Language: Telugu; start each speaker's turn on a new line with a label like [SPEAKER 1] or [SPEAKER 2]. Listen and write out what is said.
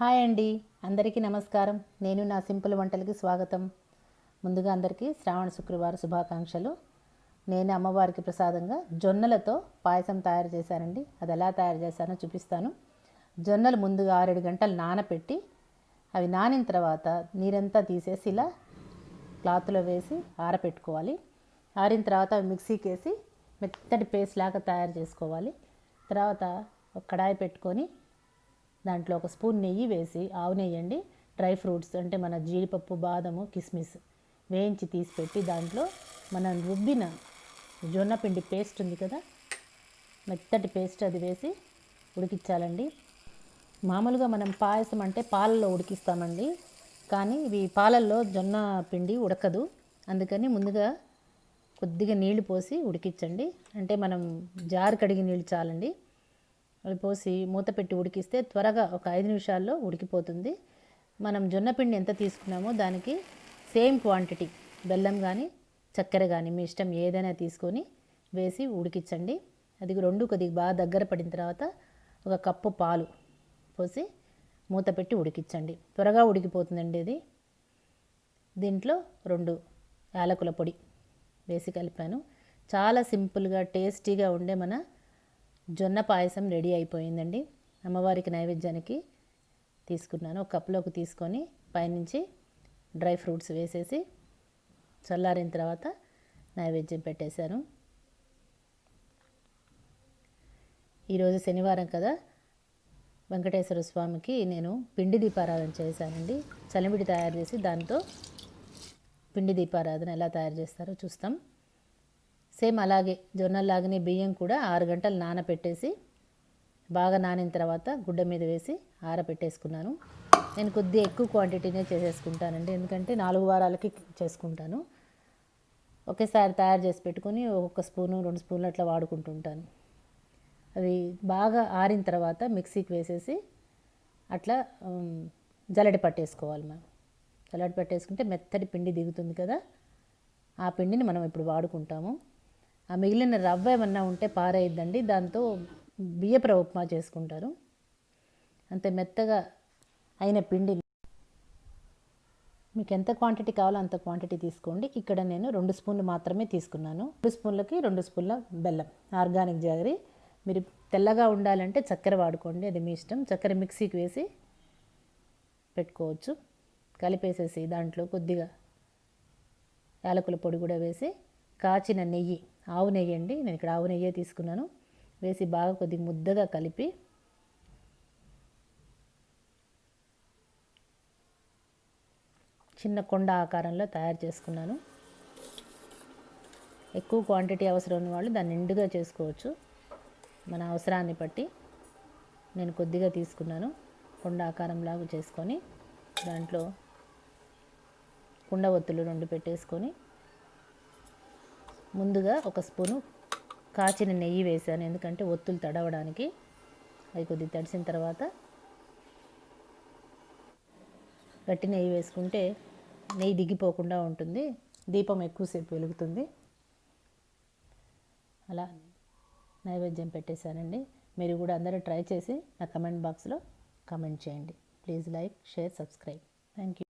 [SPEAKER 1] హాయ్ అండి, అందరికీ నమస్కారం. నేను నా సింపుల్ వంటలకి స్వాగతం. ముందుగా అందరికీ శ్రావణ శుక్రవార శుభాకాంక్షలు. నేను అమ్మవారికి ప్రసాదంగా జొన్నలతో పాయసం తయారు చేశానండి. అది ఎలా తయారు చేశానో చూపిస్తాను. జొన్నలు ముందుగా 6-7 గంటలు నానపెట్టి అవి నానిన తర్వాత నీరంతా తీసేసి ఇలా క్లాత్లో వేసి ఆరపెట్టుకోవాలి. ఆరిన తర్వాత అవి మిక్సీకి వేసి మెత్తటి పేస్ట్ లాగా తయారు చేసుకోవాలి. తర్వాత ఒక కడాయి పెట్టుకొని దాంట్లో ఒక స్పూన్ నెయ్యి వేసి, ఆవు నెయ్యి అండి, డ్రై ఫ్రూట్స్ అంటే మన జీడిపప్పు, బాదము, కిస్మిస్ వేయించి తీసి పెట్టి దాంట్లో మనం రుబ్బిన జొన్న పిండి పేస్ట్ ఉంది కదా, మెత్తటి పేస్ట్ అది వేసి ఉడికించాలండి. మామూలుగా మనం పాయసం అంటే పాలల్లో ఉడికిస్తామండి, కానీ ఇవి పాలల్లో జొన్న పిండి ఉడకదు. అందుకని ముందుగా కొద్దిగా నీళ్లు పోసి ఉడికించండి. అంటే మనం జారు కడిగి నీళ్ళు చాలండి. అవి పోసి మూత పెట్టి ఉడికిస్తే త్వరగా ఒక 5 నిమిషాల్లో ఉడికిపోతుంది. మనం జొన్నపిండి ఎంత తీసుకున్నామో దానికి సేమ్ క్వాంటిటీ బెల్లం కానీ చక్కెర కానీ మీ ఇష్టం ఏదైనా తీసుకొని వేసి ఉడికించండి. అది రెండు కొద్దిగా బాగా దగ్గర పడిన తర్వాత ఒక కప్పు పాలు పోసి మూత పెట్టి ఉడికించండి. త్వరగా ఉడికిపోతుందండి ఇది. దీంట్లో 2 యాలకుల పొడి వేసి కలిపాను. చాలా సింపుల్గా టేస్టీగా ఉండే మన జొన్న పాయసం రెడీ అయిపోయిందండి. అమ్మవారికి నైవేద్యానికి తీసుకున్నాను. ఒక కప్లోకి తీసుకొని పైనుంచి డ్రై ఫ్రూట్స్ వేసేసి చల్లారిన తర్వాత నైవేద్యం పెట్టేశాను. ఈరోజు శనివారం కదా, వెంకటేశ్వర స్వామికి నేను పిండి దీపారాధన చేశానండి. చలిమిడి తయారు చేసి దాంతో పిండి దీపారాధన ఎలా తయారు చేస్తారో చూస్తాం. సేమ్ అలాగే జొన్నలాగానే బియ్యం కూడా 6 గంటలు నానపెట్టేసి బాగా నానిన తర్వాత గుడ్డ మీద వేసి ఆరబెట్టేసుకున్నాను. నేను కొద్దిగా ఎక్కువ క్వాంటిటీనే చేసేసుకుంటానండి, ఎందుకంటే 4 వారాలకి చేసుకుంటాను. ఒకేసారి తయారు చేసి పెట్టుకొని 1 స్పూను 2 స్పూన్లు అట్లా వాడుకుంటుంటాను. అవి బాగా ఆరిన తర్వాత మిక్సీకి వేసేసి అట్లా జల్లెడ పట్టేసుకోవాలి. మనం జల్లెడ పట్టేసుకుంటే మెత్తటి పిండి దిగుతుంది కదా, ఆ పిండిని మనం ఇప్పుడు వాడుకుంటాము. ఆ మిగిలిన రవ్వ ఏమన్నా ఉంటే పారేయద్దండి, దాంతో బియ్యపు రవ్వ ఉప్మా చేసుకుంటారు. అంతే మెత్తగా అయిన పిండి మీకు ఎంత క్వాంటిటీ కావాలో అంత క్వాంటిటీ తీసుకోండి. ఇక్కడ నేను 2 స్పూన్లు మాత్రమే తీసుకున్నాను. 2 స్పూన్లకి 2 స్పూన్ల బెల్లం, ఆర్గానిక్ జాగరీ. మీరు తెల్లగా ఉండాలంటే చక్కెర వాడుకోండి, అది మీ ఇష్టం. చక్కెర మిక్సీకి వేసి పెట్టుకోవచ్చు. కలిపేసేసి దాంట్లో కొద్దిగా యాలకుల పొడి కూడా వేసి కాచిన నెయ్యి, ఆవు నెయ్యి అండి, నేను ఇక్కడ ఆవు నెయ్యే తీసుకున్నాను, వేసి బాగా కొద్దిగా ముద్దగా కలిపి చిన్న కొండ ఆకారంలో తయారు చేసుకున్నాను. ఎక్కువ క్వాంటిటీ అవసరం ఉన్న వాళ్ళు దాన్ని నిండుగా చేసుకోవచ్చు, మన అవసరాన్ని బట్టి. నేను కొద్దిగా తీసుకున్నాను. కొండ ఆకారంలాగా చేసుకొని దాంట్లో కుండ ఒత్తులు 2 పెట్టేసుకొని ముందుగా 1 స్పూను కాచిన నెయ్యి వేసాను, ఎందుకంటే ఒత్తులు తడవడానికి. అది కొద్దిగా తడిసిన తర్వాత గట్టి నెయ్యి వేసుకుంటే నెయ్యి దిగిపోకుండా ఉంటుంది, దీపం ఎక్కువసేపు వెలుగుతుంది. అలా నైవేద్యం పెట్టేశానండి. మీరు కూడా అందరూ ట్రై చేసి నా కమెంట్ బాక్స్లో కమెంట్ చేయండి. Please like, share, subscribe. Thank you.